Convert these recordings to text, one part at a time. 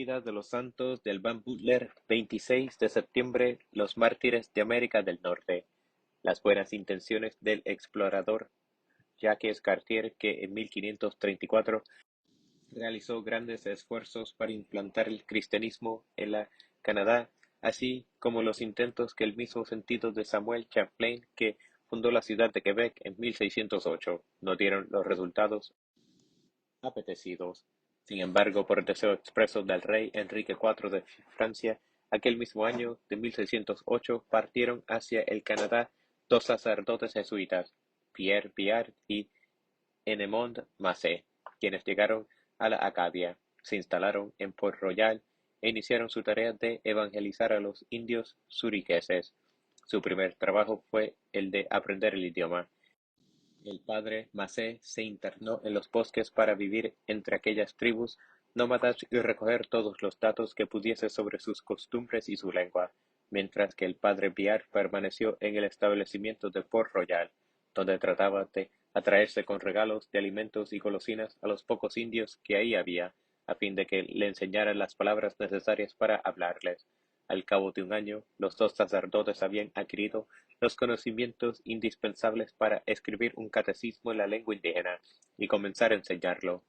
Vida de los Santos del Van Butler, 26 de septiembre, los mártires de América del Norte. Las buenas intenciones del explorador Jacques Cartier, que en 1534 realizó grandes esfuerzos para implantar el cristianismo en la Canadá, así como los intentos que el mismo sentido de Samuel Champlain, que fundó la ciudad de Quebec en 1608, no dieron los resultados apetecidos. Sin embargo, por deseo expreso del rey Enrique IV de Francia, aquel mismo año de 1608 partieron hacia el Canadá dos sacerdotes jesuitas, Pierre Viard y Ennemond Massé, quienes llegaron a la Acadia, se instalaron en Port Royal e iniciaron su tarea de evangelizar a los indios suriqueses. Su primer trabajo fue el de aprender el idioma. El padre Massé se internó en los bosques para vivir entre aquellas tribus nómadas y recoger todos los datos que pudiese sobre sus costumbres y su lengua, mientras que el padre Viard permaneció en el establecimiento de Port Royal, donde trataba de atraerse con regalos de alimentos y golosinas a los pocos indios que ahí había, a fin de que le enseñaran las palabras necesarias para hablarles. Al cabo de un año, los dos sacerdotes habían adquirido los conocimientos indispensables para escribir un catecismo en la lengua indígena y comenzar a enseñarlo.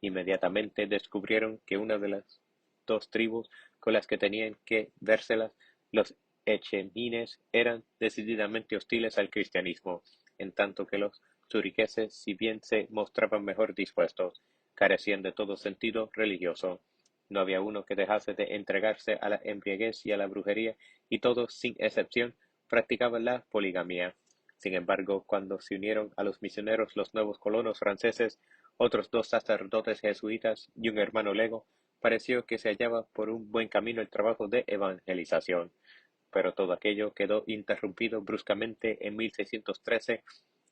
Inmediatamente descubrieron que una de las dos tribus con las que tenían que vérselas, los echemines, eran decididamente hostiles al cristianismo, en tanto que los churiqueses, si bien se mostraban mejor dispuestos, carecían de todo sentido religioso. No había uno que dejase de entregarse a la embriaguez y a la brujería, y todos, sin excepción, practicaban la poligamia. Sin embargo, cuando se unieron a los misioneros los nuevos colonos franceses, otros dos sacerdotes jesuitas y un hermano lego, pareció que se hallaba por un buen camino el trabajo de evangelización. Pero todo aquello quedó interrumpido bruscamente en 1613,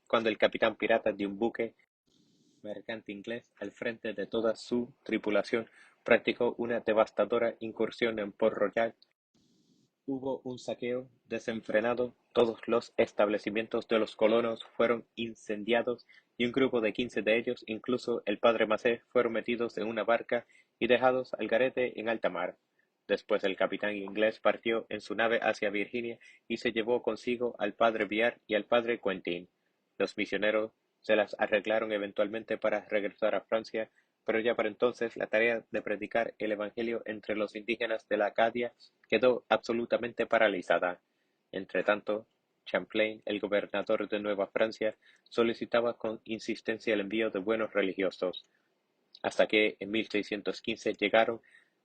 cuando el capitán pirata de un buque mercante inglés, al frente de toda su tripulación, practicó una devastadora incursión en Port Royal. Hubo un saqueo desenfrenado, todos los establecimientos de los colonos fueron incendiados y un grupo de 15 de ellos, incluso el padre Massé, fueron metidos en una barca y dejados al garete en alta mar. Después el capitán inglés partió en su nave hacia Virginia y se llevó consigo al padre Viard y al padre Quentin. Los misioneros se las arreglaron eventualmente para regresar a Francia, pero ya para entonces la tarea de predicar el evangelio entre los indígenas de la Acadia quedó absolutamente paralizada. Entretanto, Champlain, el gobernador de Nueva Francia, solicitaba con insistencia el envío de buenos religiosos, hasta que en 1615 llegaron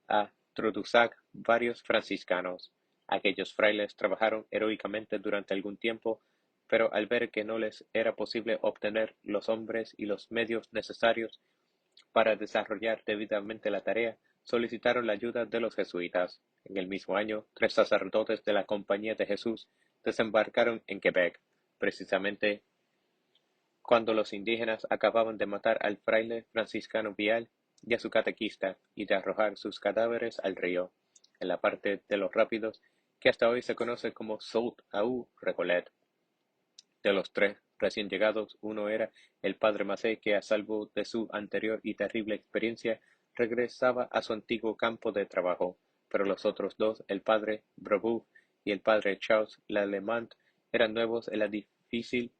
a Trodusac varios franciscanos. Aquellos frailes trabajaron heroicamente durante algún tiempo, pero al ver que no les era posible obtener los hombres y los medios necesarios para desarrollar debidamente la tarea, solicitaron la ayuda de los jesuitas. En el mismo año, tres sacerdotes de la Compañía de Jesús desembarcaron en Quebec, precisamente cuando los indígenas acababan de matar al fraile franciscano Vial y a su catequista, y de arrojar sus cadáveres al río, en la parte de los rápidos que hasta hoy se conoce como Sault au Recollet. De los tres recién llegados, uno era el padre Massé, que a salvo de su anterior y terrible experiencia, regresaba a su antiguo campo de trabajo, pero los otros dos, el padre Brebeuf y el padre Charles Lalemant, eran nuevos en la difícil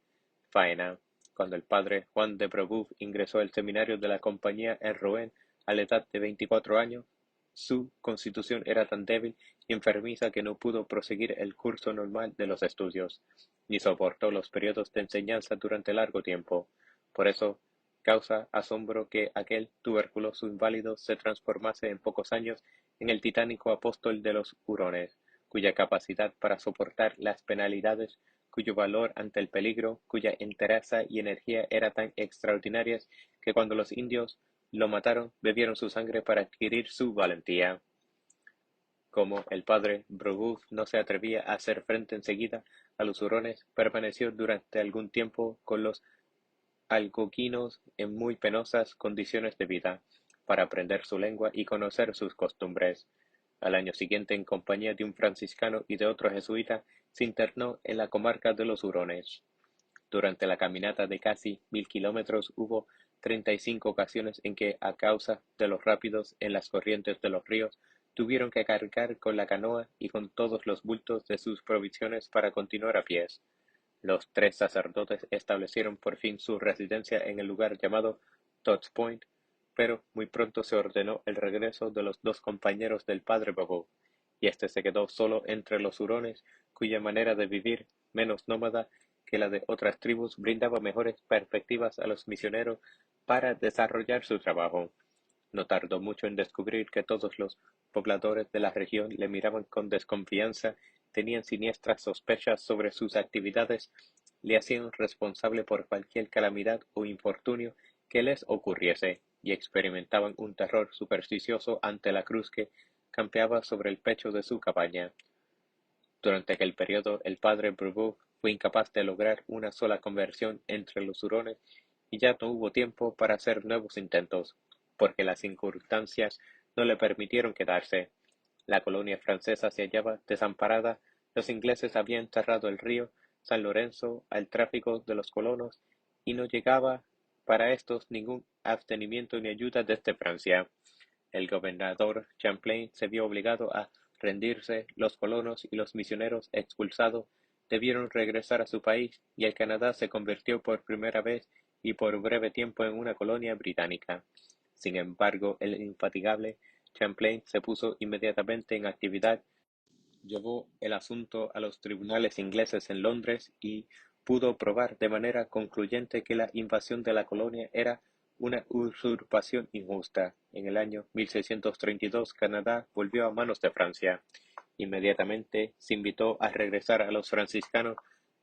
faena. Cuando el padre Juan de Brebeuf ingresó al seminario de la Compañía en Rouen a la edad de 24 años, su constitución era tan débil y enfermiza que no pudo proseguir el curso normal de los estudios, ni soportó los periodos de enseñanza durante largo tiempo. Por eso causa asombro que aquel tuberculoso inválido se transformase en pocos años en el titánico apóstol de los hurones, cuya capacidad para soportar las penalidades, cuyo valor ante el peligro, cuya entereza y energía eran tan extraordinarias que cuando los indios lo mataron, bebieron su sangre para adquirir su valentía. Como el padre Brebeuf no se atrevía a hacer frente enseguida a los hurones, permaneció durante algún tiempo con los algonquinos en muy penosas condiciones de vida, para aprender su lengua y conocer sus costumbres. Al año siguiente, en compañía de un franciscano y de otro jesuita, se internó en la comarca de los Hurones. Durante la caminata de casi 1000 kilómetros hubo 35 ocasiones en que, a causa de los rápidos en las corrientes de los ríos, tuvieron que cargar con la canoa y con todos los bultos de sus provisiones para continuar a pies. Los tres sacerdotes establecieron por fin su residencia en el lugar llamado Todd's Point, pero muy pronto se ordenó el regreso de los dos compañeros del padre Bobo, y éste se quedó solo entre los hurones, cuya manera de vivir, menos nómada que la de otras tribus, brindaba mejores perspectivas a los misioneros para desarrollar su trabajo. No tardó mucho en descubrir que todos los pobladores de la región le miraban con desconfianza, tenían siniestras sospechas sobre sus actividades, le hacían responsable por cualquier calamidad o infortunio que les ocurriese, y experimentaban un terror supersticioso ante la cruz que campeaba sobre el pecho de su cabaña. Durante aquel periodo, el padre Brebeuf fue incapaz de lograr una sola conversión entre los hurones y ya no hubo tiempo para hacer nuevos intentos, porque las circunstancias no le permitieron quedarse. La colonia francesa se hallaba desamparada, los ingleses habían cerrado el río San Lorenzo al tráfico de los colonos y no llegaba para estos ningún abastecimiento ni ayuda desde Francia. El gobernador Champlain se vio obligado a rendirse, los colonos y los misioneros expulsados debieron regresar a su país y el Canadá se convirtió por primera vez y por breve tiempo en una colonia británica. Sin embargo, el infatigable Champlain se puso inmediatamente en actividad, llevó el asunto a los tribunales ingleses en Londres y pudo probar de manera concluyente que la invasión de la colonia era una usurpación injusta. En el año 1632 Canadá volvió a manos de Francia. Inmediatamente se invitó a regresar a los franciscanos,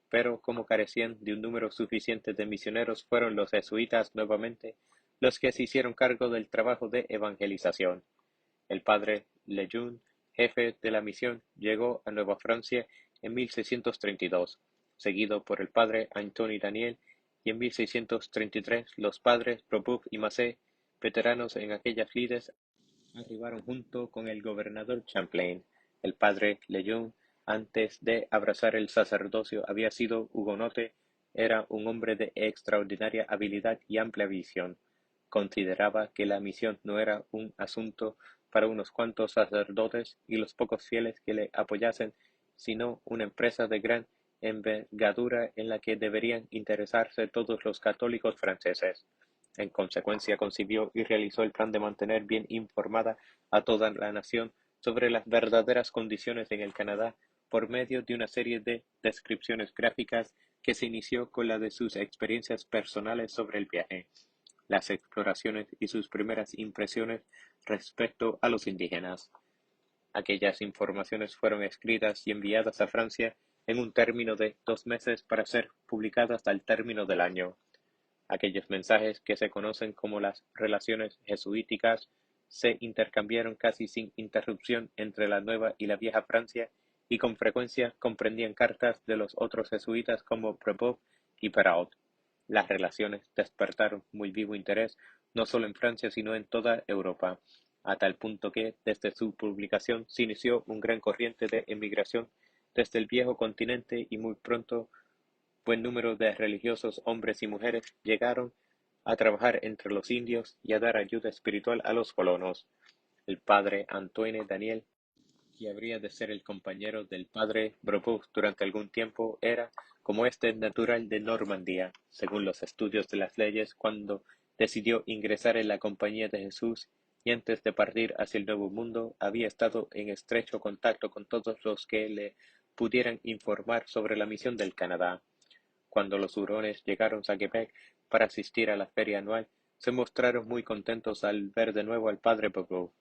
pero como carecían de un número suficiente de misioneros, fueron los jesuitas nuevamente los que se hicieron cargo del trabajo de evangelización. El padre Lejeune, jefe de la misión, llegó a Nueva Francia en 1632, seguido por el padre Antoni Daniel, y en 1633 los padres Brebeuf y Massé, veteranos en aquellas lides, arribaron junto con el gobernador Champlain. El padre Lejeune, antes de abrazar el sacerdocio, había sido hugonote, era un hombre de extraordinaria habilidad y amplia visión. Consideraba que la misión no era un asunto para unos cuantos sacerdotes y los pocos fieles que le apoyasen, sino una empresa de gran envergadura en la que deberían interesarse todos los católicos franceses. En consecuencia, concibió y realizó el plan de mantener bien informada a toda la nación sobre las verdaderas condiciones en el Canadá por medio de una serie de descripciones gráficas que se inició con la de sus experiencias personales sobre el viaje, las exploraciones y sus primeras impresiones respecto a los indígenas. Aquellas informaciones fueron escritas y enviadas a Francia en un término de 2 meses para ser publicadas al término del año. Aquellos mensajes, que se conocen como las relaciones jesuíticas, se intercambiaron casi sin interrupción entre la Nueva y la Vieja Francia y con frecuencia comprendían cartas de los otros jesuitas como Brebeuf y Perrault. Las relaciones despertaron muy vivo interés no solo en Francia sino en toda Europa, a tal punto que desde su publicación se inició una gran corriente de emigración desde el viejo continente y muy pronto buen número de religiosos hombres y mujeres llegaron a trabajar entre los indios y a dar ayuda espiritual a los colonos. El padre Antoine Daniel, que habría de ser el compañero del padre Brebeuf durante algún tiempo, era, como este, natural de Normandía, según los estudios de las leyes, cuando decidió ingresar en la Compañía de Jesús y antes de partir hacia el Nuevo Mundo había estado en estrecho contacto con todos los que le pudieran informar sobre la misión del Canadá. Cuando los hurones llegaron a Quebec para asistir a la feria anual, se mostraron muy contentos al ver de nuevo al padre Brebeuf,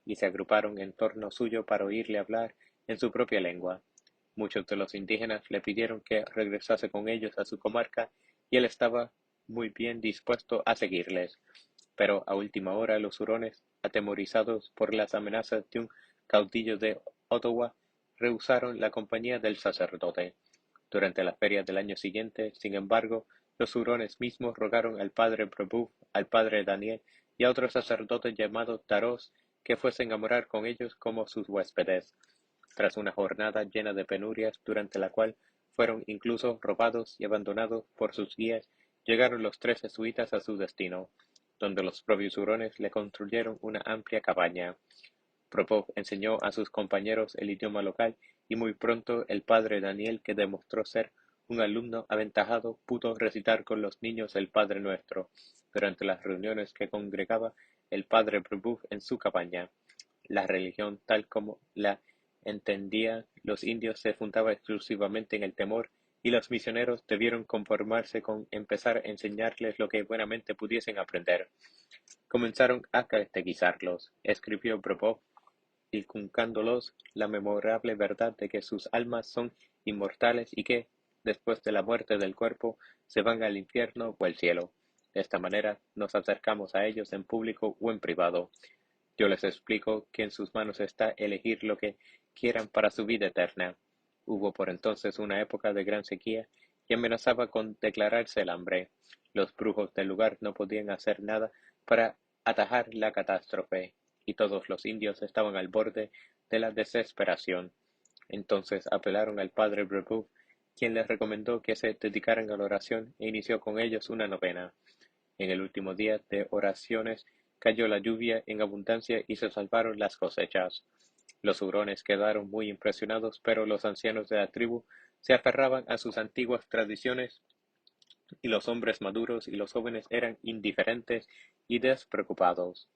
y se agruparon en torno suyo para oírle hablar en su propia lengua. Muchos de los indígenas le pidieron que regresase con ellos a su comarca, y él estaba muy bien dispuesto a seguirles. Pero a última hora los hurones, atemorizados por las amenazas de un caudillo de Ottawa, rehusaron la compañía del sacerdote. Durante la feria del año siguiente, sin embargo, los hurones mismos rogaron al padre Brebeuf, al padre Daniel y a otro sacerdote llamado Taros que fuesen a morar con ellos como sus huéspedes. Tras una jornada llena de penurias, durante la cual fueron incluso robados y abandonados por sus guías, llegaron los tres jesuitas a su destino. donde los propios hurones le construyeron una amplia cabaña. Popov enseñó a sus compañeros el idioma local y muy pronto el padre Daniel, que demostró ser un alumno aventajado, pudo recitar con los niños el Padre Nuestro durante las reuniones que congregaba el padre Popov en su cabaña. La religión, tal como la entendían los indios, se fundaba exclusivamente en el temor, y los misioneros debieron conformarse con empezar a enseñarles lo que buenamente pudiesen aprender. Comenzaron a catequizarlos, escribió Popov, inculcándolos la memorable verdad de que sus almas son inmortales y que, después de la muerte del cuerpo, se van al infierno o al cielo. De esta manera nos acercamos a ellos en público o en privado. Yo les explico que en sus manos está elegir lo que quieran para su vida eterna. Hubo por entonces una época de gran sequía y amenazaba con declararse el hambre. Los brujos del lugar no podían hacer nada para atajar la catástrofe, y todos los indios estaban al borde de la desesperación. Entonces apelaron al padre Brebeuf, quien les recomendó que se dedicaran a la oración, e inició con ellos una novena. En el último día de oraciones cayó la lluvia en abundancia y se salvaron las cosechas. Los hurones quedaron muy impresionados, pero los ancianos de la tribu se aferraban a sus antiguas tradiciones, y los hombres maduros y los jóvenes eran indiferentes y despreocupados.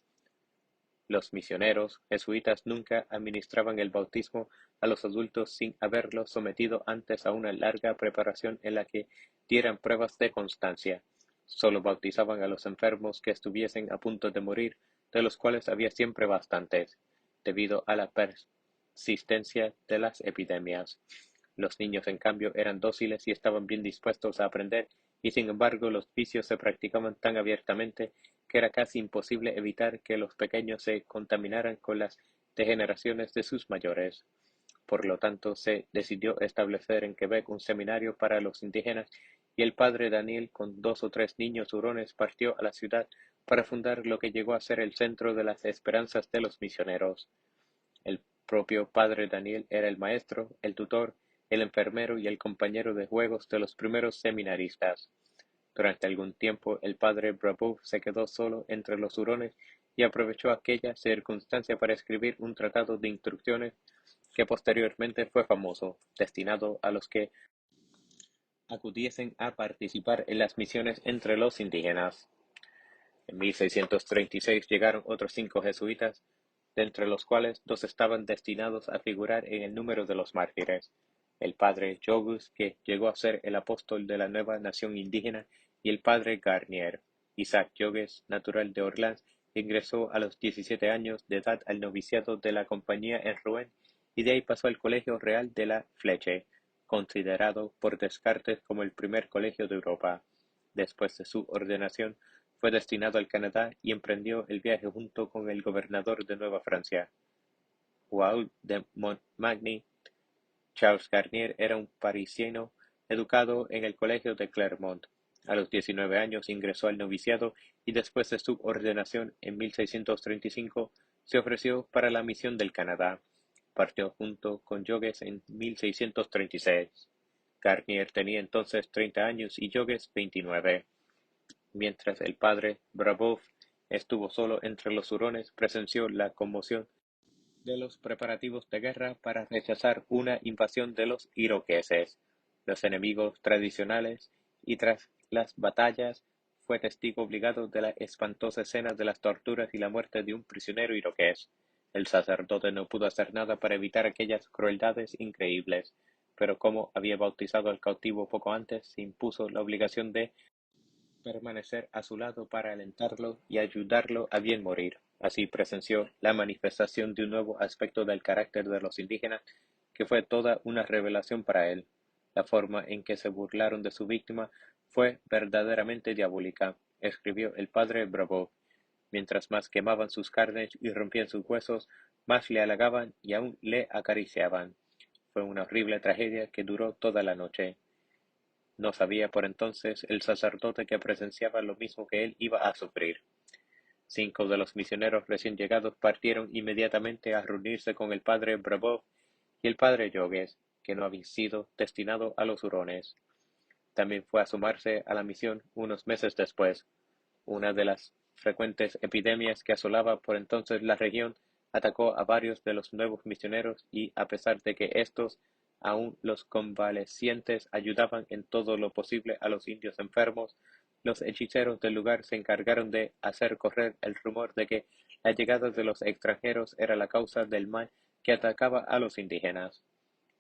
Los misioneros jesuitas nunca administraban el bautismo a los adultos sin haberlos sometido antes a una larga preparación en la que dieran pruebas de constancia. Solo bautizaban a los enfermos que estuviesen a punto de morir, de los cuales había siempre bastantes, debido a la persistencia de las epidemias. Los niños, en cambio, eran dóciles y estaban bien dispuestos a aprender, y sin embargo los vicios se practicaban tan abiertamente que era casi imposible evitar que los pequeños se contaminaran con las degeneraciones de sus mayores. Por lo tanto, se decidió establecer en Quebec un seminario para los indígenas, y el padre Daniel, con 2 o 3 niños hurones, partió a la ciudad para fundar lo que llegó a ser el centro de las esperanzas de los misioneros. El propio padre Daniel era el maestro, el tutor, el enfermero y el compañero de juegos de los primeros seminaristas. Durante algún tiempo el padre Brebeuf se quedó solo entre los hurones y aprovechó aquella circunstancia para escribir un tratado de instrucciones que posteriormente fue famoso, destinado a los que acudiesen a participar en las misiones entre los indígenas. En 1636 llegaron otros 5 jesuitas, de entre los cuales 2 estaban destinados a figurar en el número de los mártires: el padre Jogues, que llegó a ser el apóstol de la nueva nación indígena, y el padre Garnier. Isaac Jogues, natural de Orleans, ingresó a los 17 años de edad al noviciado de la Compañía en Rouen, y de ahí pasó al Colegio Real de la Fleche, considerado por Descartes como el primer colegio de Europa. Después de su ordenación, fue destinado al Canadá y emprendió el viaje junto con el gobernador de Nueva Francia, Raoul de Montmagny. Charles Garnier era un parisino educado en el colegio de Clermont. A los 19 años ingresó al noviciado, y después de su ordenación en 1635 se ofreció para la misión del Canadá. Partió junto con Jogues en 1636. Garnier tenía entonces 30 años y Jogues 29. Mientras el padre Brebeuf estuvo solo entre los hurones, presenció la conmoción de los preparativos de guerra para rechazar una invasión de los iroqueses, los enemigos tradicionales, y tras las batallas fue testigo obligado de la espantosa escena de las torturas y la muerte de un prisionero iroqués. El sacerdote no pudo hacer nada para evitar aquellas crueldades increíbles, pero como había bautizado al cautivo poco antes, se impuso la obligación de permanecer a su lado para alentarlo y ayudarlo a bien morir. Así presenció la manifestación de un nuevo aspecto del carácter de los indígenas, que fue toda una revelación para él. La forma en que se burlaron de su víctima fue verdaderamente diabólica, escribió el padre Brebeuf. Mientras más quemaban sus carnes y rompían sus huesos, más le halagaban y aún le acariciaban. Fue una horrible tragedia que duró toda la noche. No sabía por entonces el sacerdote que presenciaba lo mismo que él iba a sufrir. 5 de los misioneros recién llegados partieron inmediatamente a reunirse con el padre Brebeuf y el padre Jogues, que no había sido destinado a los hurones. También fue a sumarse a la misión unos meses después. Una de las frecuentes epidemias que asolaba por entonces la región atacó a varios de los nuevos misioneros y, a pesar de que estos, aun los convalecientes, ayudaban en todo lo posible a los indios enfermos, los hechiceros del lugar se encargaron de hacer correr el rumor de que la llegada de los extranjeros era la causa del mal que atacaba a los indígenas.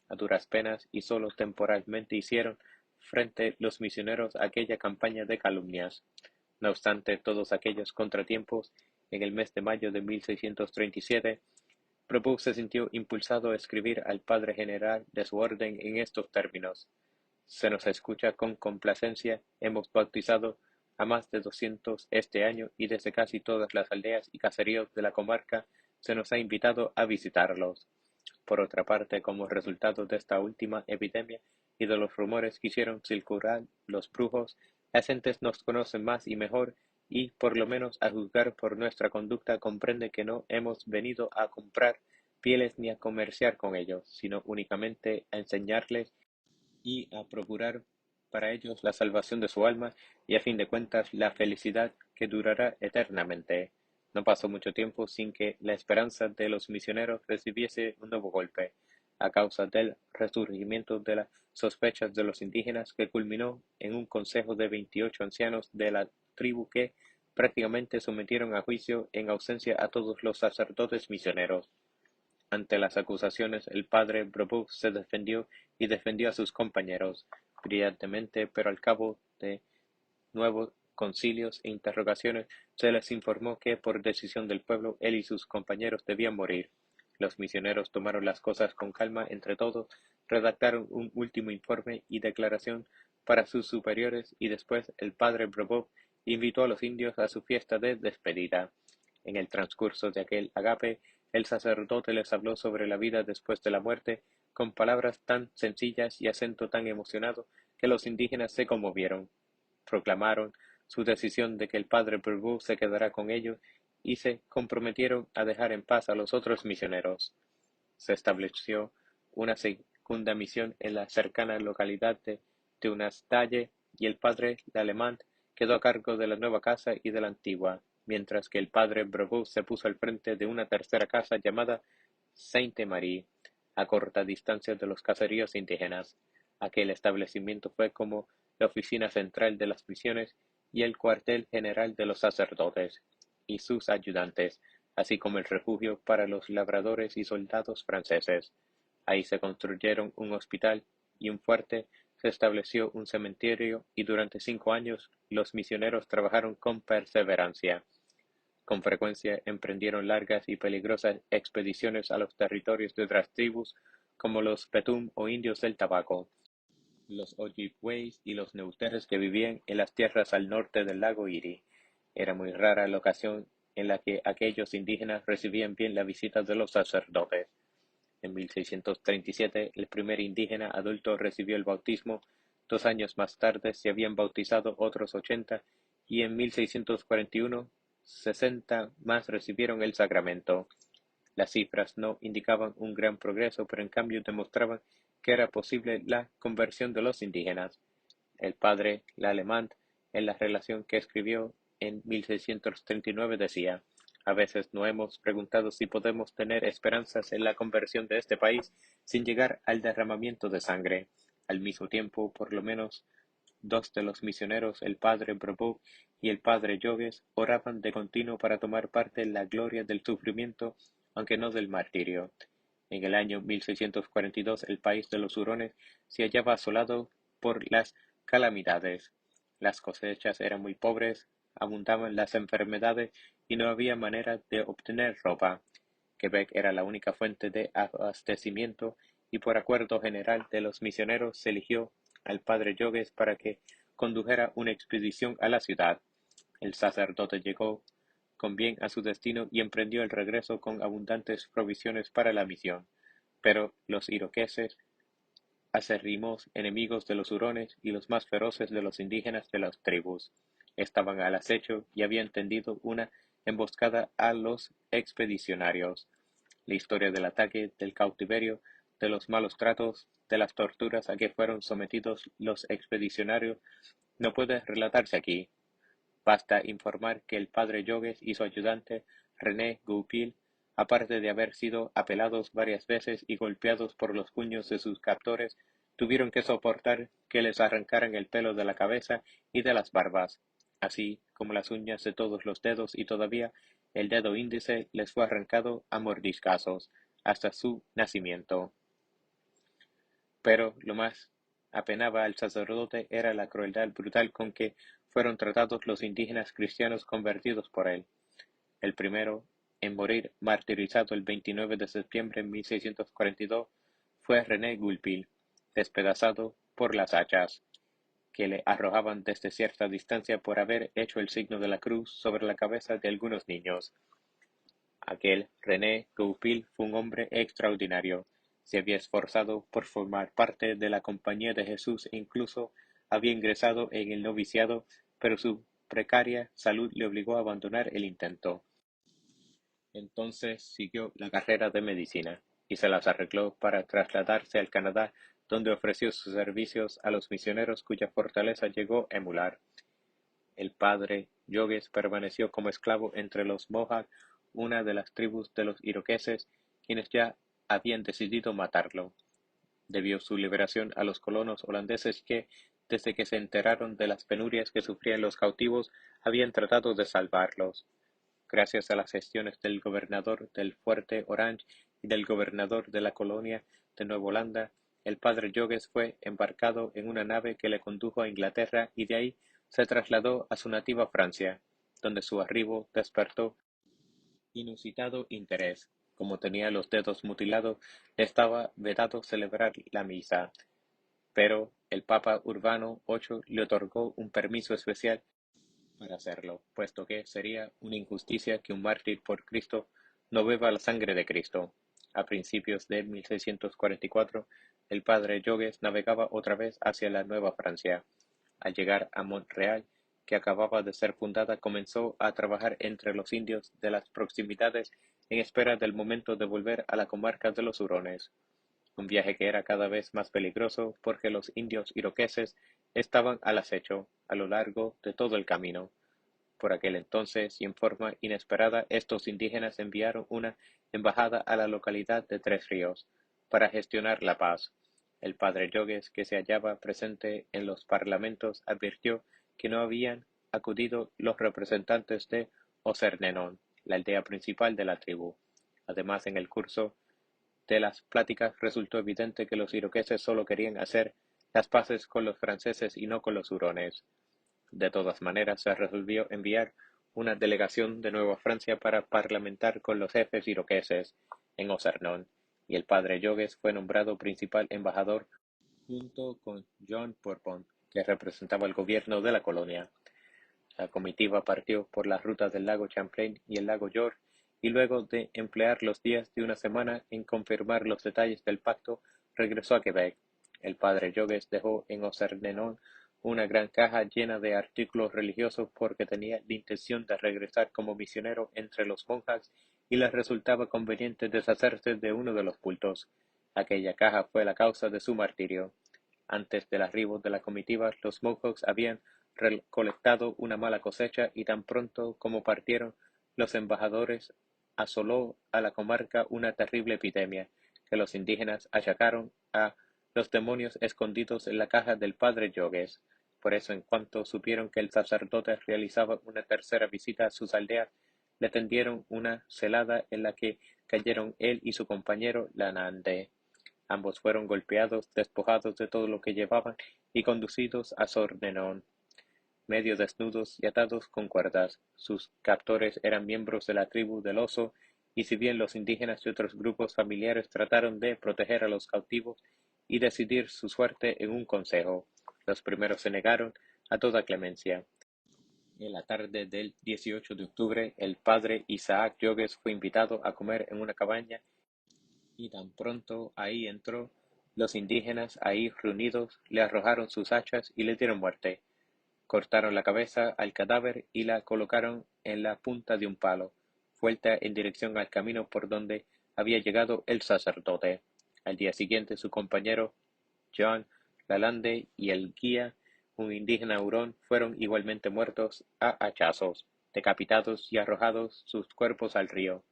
A duras penas y solo temporalmente hicieron frente los misioneros a aquella campaña de calumnias. No obstante todos aquellos contratiempos, en el mes de mayo de 1637, Prevost se sintió impulsado a escribir al padre general de su orden en estos términos: "Se nos escucha con complacencia, hemos bautizado a más de 200 este año y desde casi todas las aldeas y caseríos de la comarca se nos ha invitado a visitarlos". Por otra parte, como resultado de esta última epidemia y de los rumores que hicieron circular los brujos, las gentes nos conocen más y mejor y, por lo menos a juzgar por nuestra conducta, comprende que no hemos venido a comprar pieles ni a comerciar con ellos, sino únicamente a enseñarles y a procurar para ellos la salvación de su alma y, a fin de cuentas, la felicidad que durará eternamente. No pasó mucho tiempo sin que la esperanza de los misioneros recibiese un nuevo golpe, a causa del resurgimiento de las sospechas de los indígenas, que culminó en un consejo de 28 ancianos de la tribu que prácticamente sometieron a juicio en ausencia a todos los sacerdotes misioneros. Ante las acusaciones, el padre Brebeuf se defendió y defendió a sus compañeros brillantemente, pero al cabo de nuevos concilios e interrogaciones se les informó que, por decisión del pueblo, él y sus compañeros debían morir. Los misioneros tomaron las cosas con calma entre todos, redactaron un último informe y declaración para sus superiores y después el padre Brebeuf invitó a los indios a su fiesta de despedida. En el transcurso de aquel agape, el sacerdote les habló sobre la vida después de la muerte, con palabras tan sencillas y acento tan emocionado que los indígenas se conmovieron. Proclamaron su decisión de que el padre Brebeuf se quedará con ellos y se comprometieron a dejar en paz a los otros misioneros. Se estableció una segunda misión en la cercana localidad de Teunastalle y el padre Lalemant quedó a cargo de la nueva casa y de la antigua, mientras que el padre Brebeuf se puso al frente de una tercera casa llamada Sainte-Marie, a corta distancia de los caseríos indígenas. Aquel establecimiento fue como la oficina central de las misiones y el cuartel general de los sacerdotes y sus ayudantes, así como el refugio para los labradores y soldados franceses. Ahí se construyeron un hospital y un fuerte, se estableció un cementerio y durante 5 años los misioneros trabajaron con perseverancia. Con frecuencia emprendieron largas y peligrosas expediciones a los territorios de otras tribus, como los Petun o indios del tabaco, los Ojibways y los Neuteres que vivían en las tierras al norte del lago Erie. Era muy rara la ocasión en la que aquellos indígenas recibían bien la visita de los sacerdotes. En 1637 el primer indígena adulto recibió el bautismo, 2 años más tarde se habían bautizado otros 80 y en 1641 60 más recibieron el sacramento. Las cifras no indicaban un gran progreso, pero en cambio demostraban que era posible la conversión de los indígenas. El padre Lalemant, en la relación que escribió en 1639, decía: "A veces nos hemos preguntado si podemos tener esperanzas en la conversión de este país sin llegar al derramamiento de sangre". Al mismo tiempo, por lo menos dos de los misioneros, el padre Brebeuf y el padre Jogues, oraban de continuo para tomar parte en la gloria del sufrimiento, aunque no del martirio. En el año 1642 el país de los hurones se hallaba asolado por las calamidades. Las cosechas eran muy pobres, abundaban las enfermedades y no había manera de obtener ropa. Quebec era la única fuente de abastecimiento y por acuerdo general de los misioneros se eligió al padre Jogues para que condujera una expedición a la ciudad. El sacerdote llegó con bien a su destino y emprendió el regreso con abundantes provisiones para la misión. Pero los iroqueses, acérrimos enemigos de los hurones y los más feroces de los indígenas de las tribus, estaban al acecho y habían tendido una emboscada a los expedicionarios. La historia del ataque, del cautiverio, de los malos tratos, de las torturas a que fueron sometidos los expedicionarios no puede relatarse aquí. Basta informar que el padre Jogues y su ayudante René Goupil, aparte de haber sido apelados varias veces y golpeados por los puños de sus captores, tuvieron que soportar que les arrancaran el pelo de la cabeza y de las barbas, así como las uñas de todos los dedos, y todavía el dedo índice les fue arrancado a mordiscazos hasta su nacimiento. Pero lo más apenaba al sacerdote era la crueldad brutal con que fueron tratados los indígenas cristianos convertidos por él. El primero en morir martirizado el 29 de septiembre de 1642 fue René Goupil, despedazado por las hachas, que le arrojaban desde cierta distancia por haber hecho el signo de la cruz sobre la cabeza de algunos niños. Aquel René Goupil fue un hombre extraordinario. Se había esforzado por formar parte de la Compañía de Jesús e incluso había ingresado en el noviciado, pero su precaria salud le obligó a abandonar el intento. Entonces siguió la carrera de medicina y se las arregló para trasladarse al Canadá, donde ofreció sus servicios a los misioneros cuya fortaleza llegó a emular. El padre Jogues permaneció como esclavo entre los Mohawk, una de las tribus de los iroqueses, quienes ya habían decidido matarlo. Debió su liberación a los colonos holandeses que, desde que se enteraron de las penurias que sufrían los cautivos, habían tratado de salvarlos. Gracias a las gestiones del gobernador del fuerte Orange y del gobernador de la colonia de Nueva Holanda, el padre Jogues fue embarcado en una nave que le condujo a Inglaterra y de ahí se trasladó a su nativa Francia, donde su arribo despertó inusitado interés. Como tenía los dedos mutilados, le estaba vedado celebrar la misa, pero el Papa Urbano VIII le otorgó un permiso especial para hacerlo, puesto que sería una injusticia que un mártir por Cristo no beba la sangre de Cristo. A principios de 1644, el padre Jogues navegaba otra vez hacia la Nueva Francia. Al llegar a Montreal, que acababa de ser fundada, comenzó a trabajar entre los indios de las proximidades en espera del momento de volver a la comarca de los Hurones. Un viaje que era cada vez más peligroso porque los indios iroqueses estaban al acecho a lo largo de todo el camino. Por aquel entonces, y en forma inesperada, estos indígenas enviaron una embajada a la localidad de Tres Ríos para gestionar la paz. El padre Jogues, que se hallaba presente en los parlamentos, advirtió que no habían acudido los representantes de Ocernenón, la aldea principal de la tribu. Además, en el curso de las pláticas resultó evidente que los iroqueses solo querían hacer las paces con los franceses y no con los hurones. De todas maneras, se resolvió enviar una delegación de Nueva Francia para parlamentar con los jefes iroqueses en Ocernón, y el padre Jogues fue nombrado principal embajador junto con John Bourbon, que representaba el gobierno de la colonia. La comitiva partió por las rutas del lago Champlain y el lago George, y luego de emplear los días de una semana en confirmar los detalles del pacto, regresó a Quebec. El padre Jogues dejó en Ocernenón una gran caja llena de artículos religiosos porque tenía la intención de regresar como misionero entre los monjas y les resultaba conveniente deshacerse de uno de los cultos. Aquella caja fue la causa de su martirio. Antes del arribo de la comitiva, los Mohawks habían recolectado una mala cosecha y tan pronto como partieron, los embajadores asoló a la comarca una terrible epidemia que los indígenas achacaron a los demonios escondidos en la caja del padre Jogues. Por eso, en cuanto supieron que el sacerdote realizaba una tercera visita a sus aldeas, le tendieron una celada en la que cayeron él y su compañero Lanande. Ambos fueron golpeados, despojados de todo lo que llevaban y conducidos a Sordenón, medio desnudos y atados con cuerdas. Sus captores eran miembros de la tribu del Oso, y si bien los indígenas y otros grupos familiares trataron de proteger a los cautivos y decidir su suerte en un consejo, los primeros se negaron a toda clemencia. En la tarde del 18 de octubre, el padre Isaac Jogues fue invitado a comer en una cabaña y tan pronto ahí entró, los indígenas ahí reunidos le arrojaron sus hachas y le dieron muerte. Cortaron la cabeza al cadáver y la colocaron en la punta de un palo, vuelta en dirección al camino por donde había llegado el sacerdote. Al día siguiente su compañero John Lalande y el guía, un indígena hurón, fueron igualmente muertos a hachazos, decapitados y arrojados sus cuerpos al río.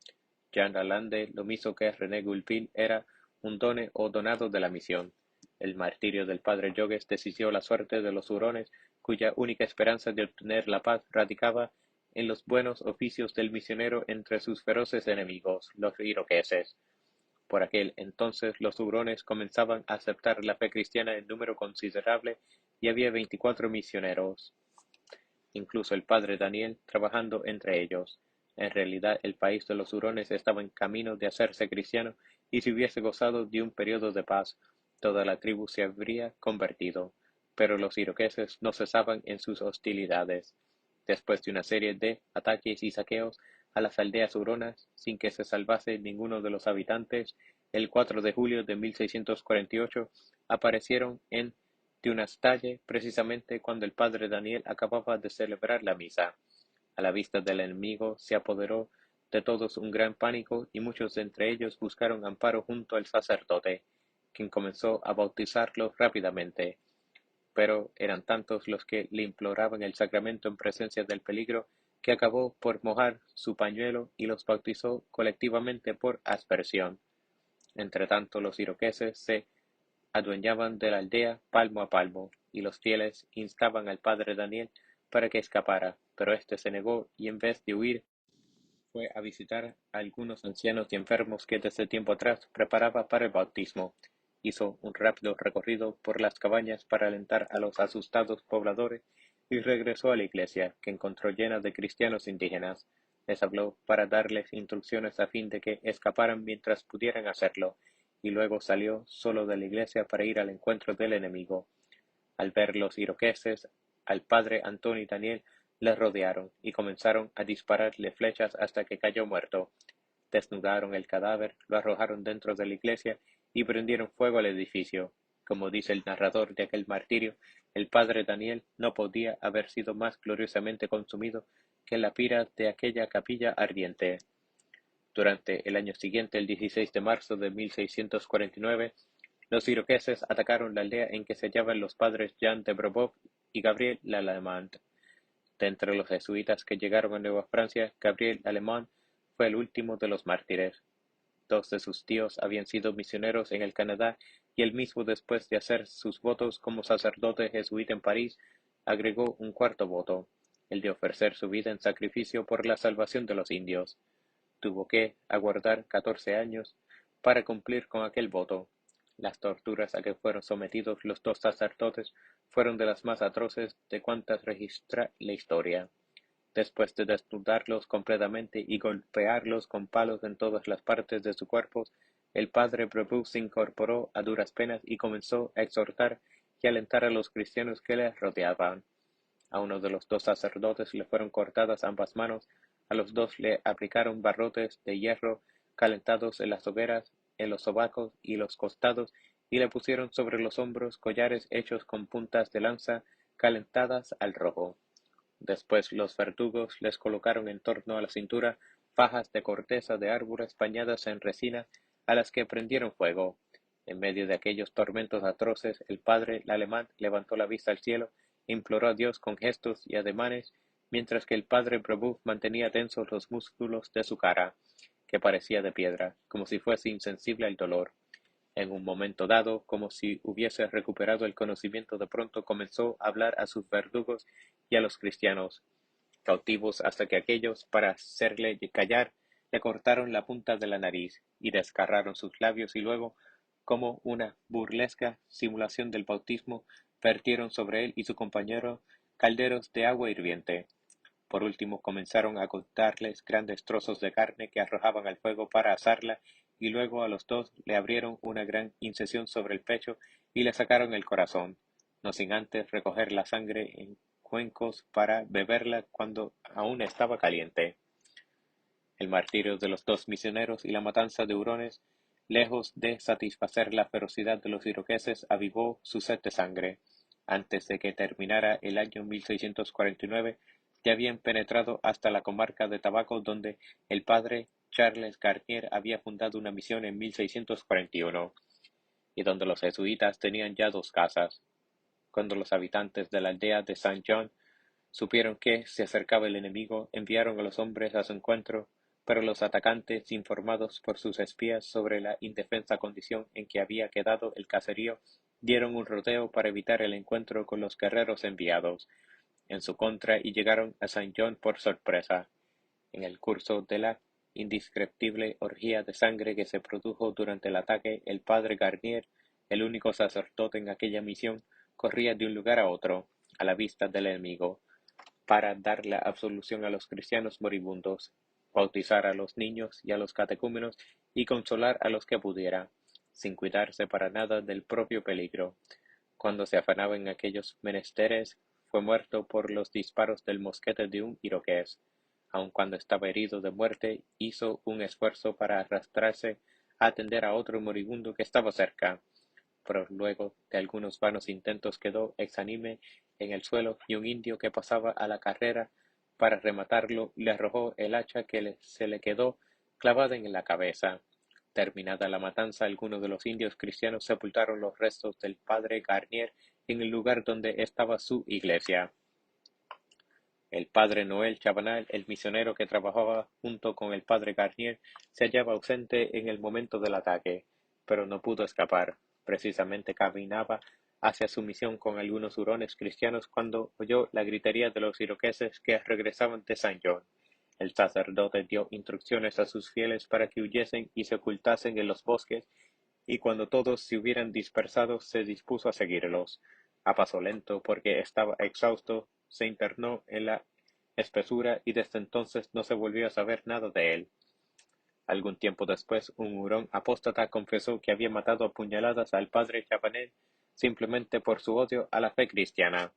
Jean Lalande, lo mismo que René Goupil, era un done o donado de la misión. El martirio del padre Jogues decidió la suerte de los hurones, cuya única esperanza de obtener la paz radicaba en los buenos oficios del misionero entre sus feroces enemigos, los iroqueses. Por aquel entonces los hurones comenzaban a aceptar la fe cristiana en número considerable y había 24 misioneros, incluso el padre Daniel, trabajando entre ellos. En realidad el país de los hurones estaba en camino de hacerse cristiano y si hubiese gozado de un periodo de paz, toda la tribu se habría convertido. Pero los iroqueses no cesaban en sus hostilidades. Después de una serie de ataques y saqueos a las aldeas huronas, sin que se salvase ninguno de los habitantes, el 4 de julio de 1648 aparecieron en Tiunastalle precisamente cuando el padre Daniel acababa de celebrar la misa. A la vista del enemigo se apoderó de todos un gran pánico y muchos de entre ellos buscaron amparo junto al sacerdote, quien comenzó a bautizarlos rápidamente. Pero eran tantos los que le imploraban el sacramento en presencia del peligro que acabó por mojar su pañuelo y los bautizó colectivamente por aspersión. Entretanto los iroqueses se adueñaban de la aldea palmo a palmo, y los fieles instaban al padre Daniel para que escapara, pero éste se negó y en vez de huir fue a visitar a algunos ancianos y enfermos que desde tiempo atrás preparaba para el bautismo. Hizo un rápido recorrido por las cabañas para alentar a los asustados pobladores y regresó a la iglesia, que encontró llena de cristianos indígenas. Les habló para darles instrucciones a fin de que escaparan mientras pudieran hacerlo, y luego salió solo de la iglesia para ir al encuentro del enemigo. Al ver los iroqueses, al padre Antón y Daniel le rodearon y comenzaron a dispararle flechas hasta que cayó muerto. Desnudaron el cadáver, lo arrojaron dentro de la iglesia y prendieron fuego al edificio. Como dice el narrador de aquel martirio, el padre Daniel no podía haber sido más gloriosamente consumido que la pira de aquella capilla ardiente. Durante el año siguiente, el 16 de marzo de 1649, los iroqueses atacaron la aldea en que se hallaban los padres Jean de Brébeuf y Gabriel Lalemant. De entre los jesuitas que llegaron a Nueva Francia, Gabriel Lalemant fue el último de los mártires. Dos de sus tíos habían sido misioneros en el Canadá y él mismo, después de hacer sus votos como sacerdote jesuita en París, agregó un cuarto voto, el de ofrecer su vida en sacrificio por la salvación de los indios. Tuvo que aguardar 14 años para cumplir con aquel voto. Las torturas a que fueron sometidos los dos sacerdotes fueron de las más atroces de cuantas registra la historia. Después de desnudarlos completamente y golpearlos con palos en todas las partes de su cuerpo, el padre Brebeuf se incorporó a duras penas y comenzó a exhortar y alentar a los cristianos que le rodeaban. A uno de los dos sacerdotes le fueron cortadas ambas manos, a los dos le aplicaron barrotes de hierro calentados en las hogueras, en los sobacos y los costados, y le pusieron sobre los hombros collares hechos con puntas de lanza calentadas al rojo. Después los verdugos les colocaron en torno a la cintura fajas de corteza de árboles bañadas en resina, a las que prendieron fuego. En medio de aquellos tormentos atroces, el padre Lalemant levantó la vista al cielo e imploró a Dios con gestos y ademanes, mientras que el padre Brebeuf mantenía tensos los músculos de su cara, que parecía de piedra, como si fuese insensible al dolor. En un momento dado, como si hubiese recuperado el conocimiento, de pronto comenzó a hablar a sus verdugos y a los cristianos, cautivos hasta que aquellos, para hacerle callar, le cortaron la punta de la nariz y desgarraron sus labios y luego, como una burlesca simulación del bautismo, vertieron sobre él y su compañero calderos de agua hirviente. Por último comenzaron a cortarles grandes trozos de carne que arrojaban al fuego para asarla, y luego a los dos le abrieron una gran incisión sobre el pecho y le sacaron el corazón, no sin antes recoger la sangre en cuencos para beberla cuando aún estaba caliente. El martirio de los dos misioneros y la matanza de hurones, lejos de satisfacer la ferocidad de los iroqueses, avivó su sed de sangre. Antes de que terminara el año 1649, ya habían penetrado hasta la comarca de Tabaco, donde el padre Charles Garnier había fundado una misión en 1641, y donde los jesuitas tenían ya dos casas. Cuando los habitantes de la aldea de Saint John supieron que se acercaba el enemigo, enviaron a los hombres a su encuentro, pero los atacantes, informados por sus espías sobre la indefensa condición en que había quedado el caserío, dieron un rodeo para evitar el encuentro con los guerreros enviados en su contra y llegaron a Saint John por sorpresa. En el curso de la indescriptible orgía de sangre que se produjo durante el ataque, el padre Garnier, el único sacerdote en aquella misión, corría de un lugar a otro, a la vista del enemigo, para dar la absolución a los cristianos moribundos, bautizar a los niños y a los catecúmenos y consolar a los que pudiera, sin cuidarse para nada del propio peligro. Cuando se afanaba en aquellos menesteres, fue muerto por los disparos del mosquete de un iroqués. Aun cuando estaba herido de muerte, hizo un esfuerzo para arrastrarse a atender a otro moribundo que estaba cerca, pero luego de algunos vanos intentos quedó exánime en el suelo y un indio que pasaba a la carrera para rematarlo le arrojó el hacha que se le quedó clavada en la cabeza. Terminada la matanza, algunos de los indios cristianos sepultaron los restos del padre Garnier en el lugar donde estaba su iglesia. El padre Noel Chabanal, el misionero que trabajaba junto con el padre Garnier, se hallaba ausente en el momento del ataque, pero no pudo escapar. Precisamente caminaba hacia su misión con algunos hurones cristianos cuando oyó la gritería de los iroqueses que regresaban de Saint John. El sacerdote dio instrucciones a sus fieles para que huyesen y se ocultasen en los bosques, y cuando todos se hubieran dispersado se dispuso a seguirlos. A paso lento, porque estaba exhausto, se internó en la espesura y desde entonces no se volvió a saber nada de él. Algún tiempo después, un hurón apóstata confesó que había matado a puñaladas al padre Chabanel simplemente por su odio a la fe cristiana.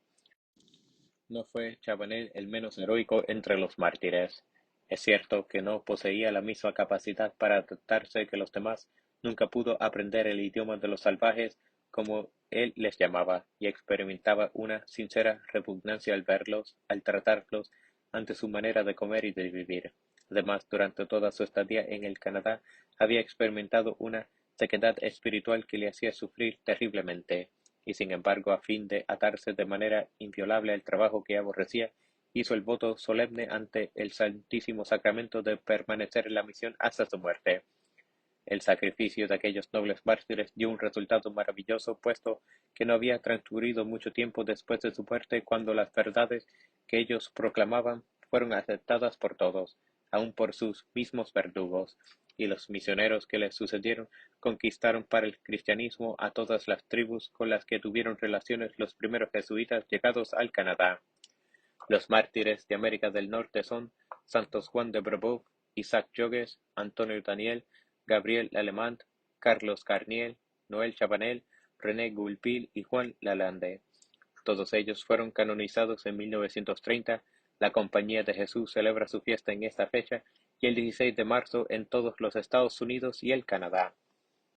No fue Chabanel el menos heroico entre los mártires. Es cierto que no poseía la misma capacidad para adaptarse que los demás, nunca pudo aprender el idioma de los salvajes, como él les llamaba, y experimentaba una sincera repugnancia al verlos, al tratarlos, ante su manera de comer y de vivir. Además, durante toda su estadía en el Canadá, había experimentado una sequedad espiritual que le hacía sufrir terriblemente y sin embargo, a fin de atarse de manera inviolable al trabajo que aborrecía, hizo el voto solemne ante el Santísimo Sacramento de permanecer en la misión hasta su muerte. El sacrificio de aquellos nobles mártires dio un resultado maravilloso, puesto que no había transcurrido mucho tiempo después de su muerte cuando las verdades que ellos proclamaban fueron aceptadas por todos, aun por sus mismos verdugos, y los misioneros que les sucedieron conquistaron para el cristianismo a todas las tribus con las que tuvieron relaciones los primeros jesuitas llegados al Canadá. Los mártires de América del Norte son Santos Juan de Brebeuf, Isaac Jogues, Antonio Daniel, Gabriel Alemán, Carlos Garnier, Noel Chabanel, René Goupil y Juan Lalande. Todos ellos fueron canonizados en 1930. La Compañía de Jesús celebra su fiesta en esta fecha y el 16 de marzo en todos los Estados Unidos y el Canadá.